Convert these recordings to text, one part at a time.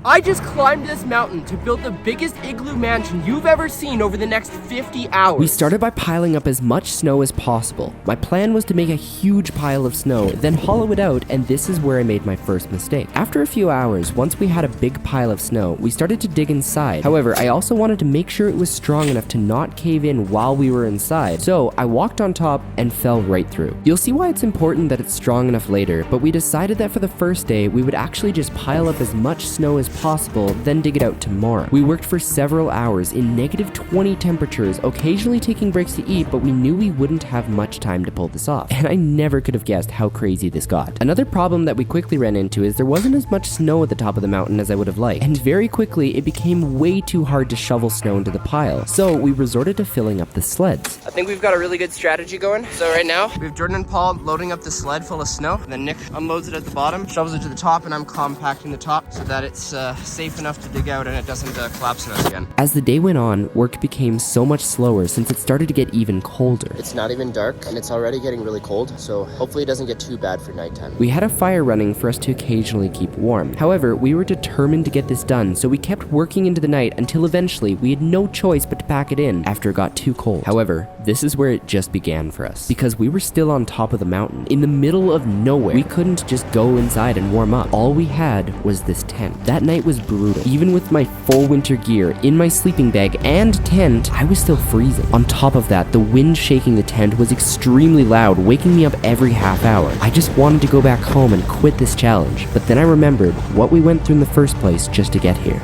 I just climbed this mountain to build the biggest igloo mansion you've ever seen over the next 50 hours. We started by piling up as much snow as possible. My plan was to make a huge pile of snow, then hollow it out, and this is where I made my first mistake. After a few hours, once we had a big pile of snow, we started to dig inside. However, I also wanted to make sure it was strong enough to not cave in while we were inside, so I walked on top and fell right through. You'll see why it's important that it's strong enough later, but we decided that for the first day, we would actually just pile up as much snow as possible, then dig it out tomorrow. We worked for several hours in -20 temperatures, occasionally taking breaks to eat, but we knew we wouldn't have much time to pull this off, and I never could have guessed how crazy this got. Another problem that we quickly ran into is there wasn't as much snow at the top of the mountain as I would have liked, and very quickly it became way too hard to shovel snow into the pile, so we resorted to filling up the sleds. I think we've got a really good strategy going. So right now, we have Jordan and Paul loading up the sled full of snow, and then Nick unloads it at the bottom, shovels it to the top, and I'm compacting the top so that it's safe enough to dig out and it doesn't collapse on us again. As the day went on, work became so much slower since it started to get even colder. It's not even dark and it's already getting really cold, so hopefully it doesn't get too bad for nighttime. We had a fire running for us to occasionally keep warm. However, we were determined to get this done, so we kept working into the night until eventually we had no choice but to pack it in after it got too cold. However, this is where it just began for us, because we were still on top of the mountain, in the middle of nowhere. We couldn't just go inside and warm up. All we had was this tent. That night was brutal. Even with my full winter gear, in my sleeping bag, and tent, I was still freezing. On top of that, the wind shaking the tent was extremely loud, waking me up every half hour. I just wanted to go back home and quit this challenge, but then I remembered what we went through in the first place just to get here.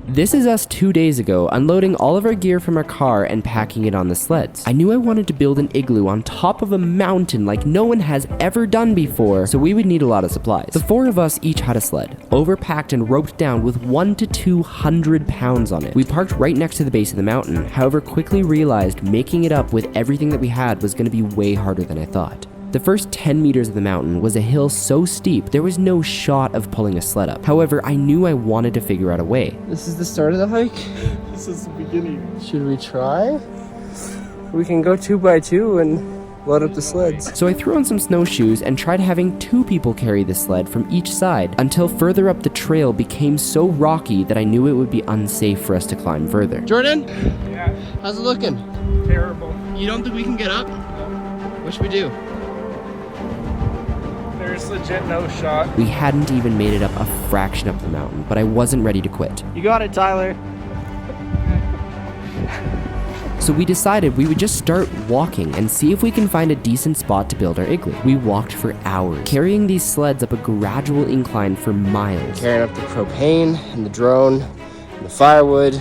This is us 2 days ago, unloading all of our gear from our car and packing it on the sleds. I knew I wanted to build an igloo on top of a mountain like no one has ever done before, so we would need a lot of supplies. The 4 of us each had a sled, overpacked and roped down with 100 to 200 pounds on it. We parked right next to the base of the mountain, however quickly realized making it up with everything that we had was going to be way harder than I thought. The first 10 meters of the mountain was a hill so steep, there was no shot of pulling a sled up. However, I knew I wanted to figure out a way. This is the start of the hike? This is the beginning. Should we try? We can go 2 by 2 and load up the sleds. So I threw on some snowshoes and tried having 2 people carry the sled from each side until further up the trail became so rocky that I knew it would be unsafe for us to climb further. Jordan? Yeah. How's it looking? Terrible. You don't think we can get up? What should we do? There's legit no shot. We hadn't even made it up a fraction up the mountain, but I wasn't ready to quit. You got it, Tyler. So we decided we would just start walking and see if we can find a decent spot to build our igloo. We walked for hours, carrying these sleds up a gradual incline for miles. Carrying up the propane and the drone and the firewood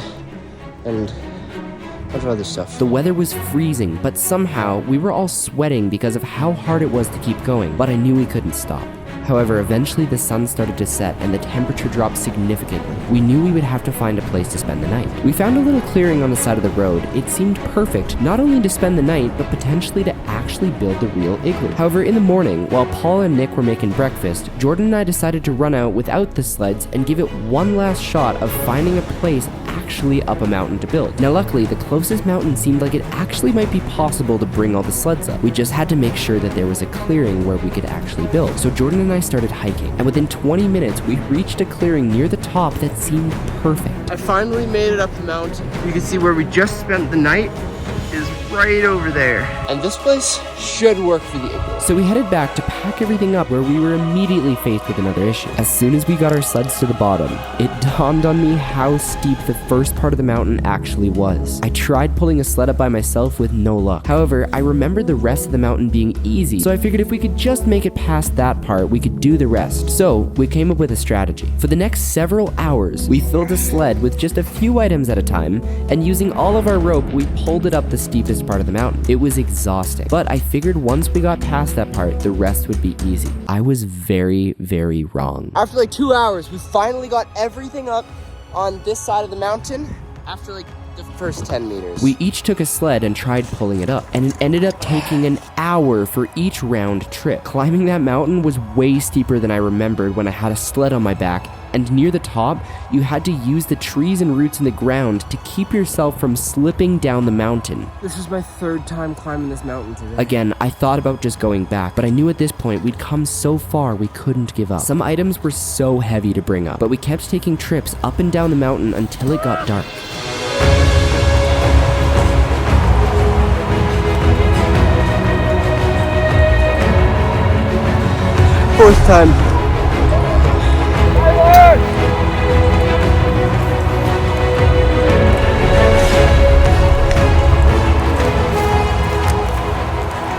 and a bunch of other stuff. The weather was freezing, but somehow we were all sweating because of how hard it was to keep going, but I knew we couldn't stop. However, eventually the sun started to set and the temperature dropped significantly. We knew we would have to find a place to spend the night. We found a little clearing on the side of the road. It seemed perfect, not only to spend the night, but potentially to actually build the real igloo. However, in the morning, while Paul and Nick were making breakfast, Jordan and I decided to run out without the sleds and give it one last shot of finding a place actually up a mountain to build. Now luckily, the closest mountain seemed like it actually might be possible to bring all the sleds up. We just had to make sure that there was a clearing where we could actually build. So Jordan and I started hiking, and within 20 minutes, we reached a clearing near the top that seemed perfect. I finally made it up the mountain. You can see where we just spent the night is right over there. And this place should work for the igloo. So we headed back to pack everything up, where we were immediately faced with another issue. As soon as we got our sleds to the bottom, it dawned on me how steep the first part of the mountain actually was. I tried pulling a sled up by myself with no luck. However, I remembered the rest of the mountain being easy, so I figured if we could just make it past that part, we could do the rest. So we came up with a strategy. For the next several hours, we filled a sled with just a few items at a time, and using all of our rope, we pulled it up the steepest part of the mountain. It was exhausting, but I figured once we got past that part, the rest would be easy. I was very, very wrong. After like 2 hours, we finally got everything up on this side of the mountain after like the first 10 meters. We each took a sled and tried pulling it up, and it ended up taking an hour for each round trip. Climbing that mountain was way steeper than I remembered when I had a sled on my back and near the top, you had to use the trees and roots in the ground to keep yourself from slipping down the mountain. This is my third time climbing this mountain today. Again, I thought about just going back, but I knew at this point we'd come so far we couldn't give up. Some items were so heavy to bring up, but we kept taking trips up and down the mountain until it got dark. Fourth time.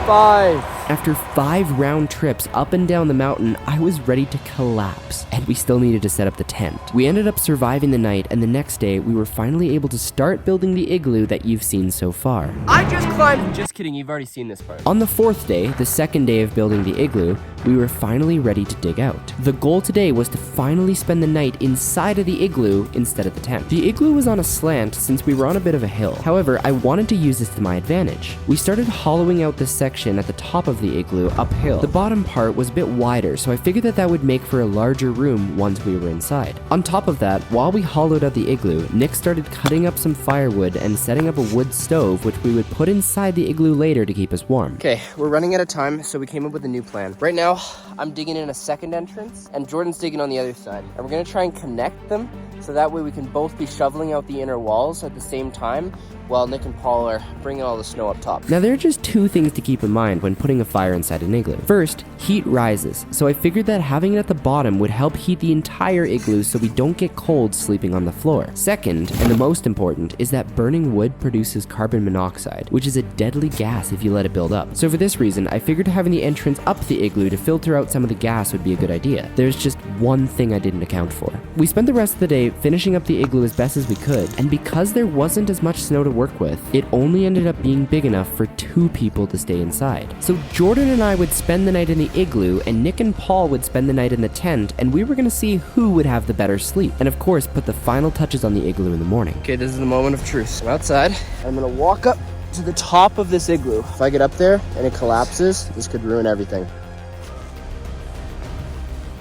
5. After 5 round trips up and down the mountain, I was ready to collapse, and we still needed to set up the tent. We ended up surviving the night, and the next day, we were finally able to start building the igloo that you've seen so far. I just climbed. Just kidding, you've already seen this part. On the 4th day, the second day of building the igloo, we were finally ready to dig out. The goal today was to finally spend the night inside of the igloo instead of the tent. The igloo was on a slant since we were on a bit of a hill. However, I wanted to use this to my advantage. We started hollowing out this section at the top of the igloo uphill. The bottom part was a bit wider, so I figured that would make for a larger room once we were inside. On top of that, while we hollowed out the igloo, Nick started cutting up some firewood and setting up a wood stove, which we would put inside the igloo later to keep us warm. Okay, we're running out of time, so we came up with a new plan. Right now, I'm digging in a second entrance, and Jordan's digging on the other side. And we're gonna try and connect them, so that way we can both be shoveling out the inner walls at the same time, while Nick and Paul are bringing all the snow up top. Now there are just 2 things to keep in mind when putting a fire inside an igloo. First, heat rises, so I figured that having it at the bottom would help heat the entire igloo so we don't get cold sleeping on the floor. Second, and the most important, is that burning wood produces carbon monoxide, which is a deadly gas if you let it build up. So for this reason, I figured having the entrance up the igloo to filter out some of the gas would be a good idea. There's just one thing I didn't account for. We spent the rest of the day finishing up the igloo as best as we could, and because there wasn't as much snow to work with, it only ended up being big enough for 2 people to stay inside. So Jordan and I would spend the night in the igloo, and Nick and Paul would spend the night in the tent, and we were gonna see who would have the better sleep, and of course put the final touches on the igloo in the morning. Okay, this is the moment of truth. I'm outside. I'm gonna walk up to the top of this igloo. If I get up there and it collapses, this could ruin everything.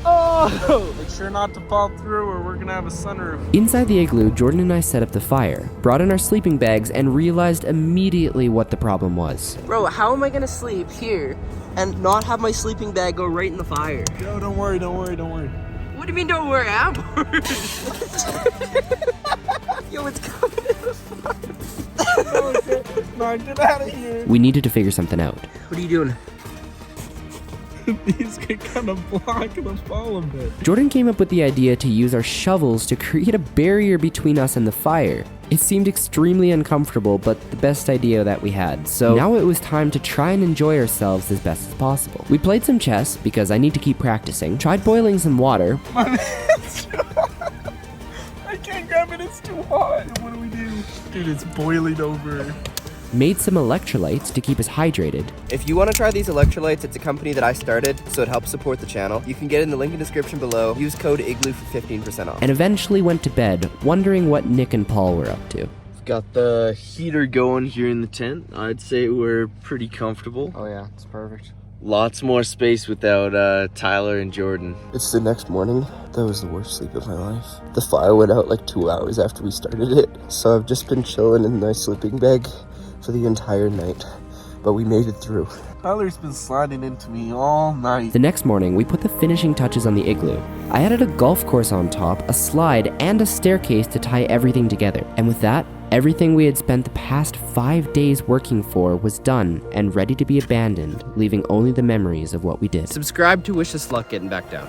Oh! Make sure not to fall through or we're gonna have a sunroof. Inside the igloo, Jordan and I set up the fire, brought in our sleeping bags, and realized immediately what the problem was. Bro, how am I gonna sleep here and not have my sleeping bag go right in the fire? Yo, don't worry. What do you mean don't worry? I'm worried. Yo, it's coming in the fire. No, get out of here. We needed to figure something out. What are you doing? These get kind of blocking us all a bit. Jordan came up with the idea to use our shovels to create a barrier between us and the fire. It seemed extremely uncomfortable, but the best idea that we had. So now it was time to try and enjoy ourselves as best as possible. We played some chess, because I need to keep practicing, tried boiling some water. My man's too hot. I can't grab it, it's too hot. What do we do? Dude, it's boiling over. Made some electrolytes to keep us hydrated. If you want to try these electrolytes, it's a company that I started, so it helps support the channel. You can get it in the link in the description below. Use code IGLOO for 15% off. And eventually went to bed, wondering what Nick and Paul were up to. Got the heater going here in the tent. I'd say we're pretty comfortable. Oh yeah, it's perfect. Lots more space without Tyler and Jordan. It's the next morning. That was the worst sleep of my life. The fire went out like 2 hours after we started it, so I've just been chilling in my sleeping bag for the entire night, but we made it through. Tyler's been sliding into me all night. The next morning, we put the finishing touches on the igloo. I added a golf course on top, a slide, and a staircase to tie everything together. And with that, everything we had spent the past 5 days working for was done and ready to be abandoned, leaving only the memories of what we did. Subscribe to wish us luck getting back down.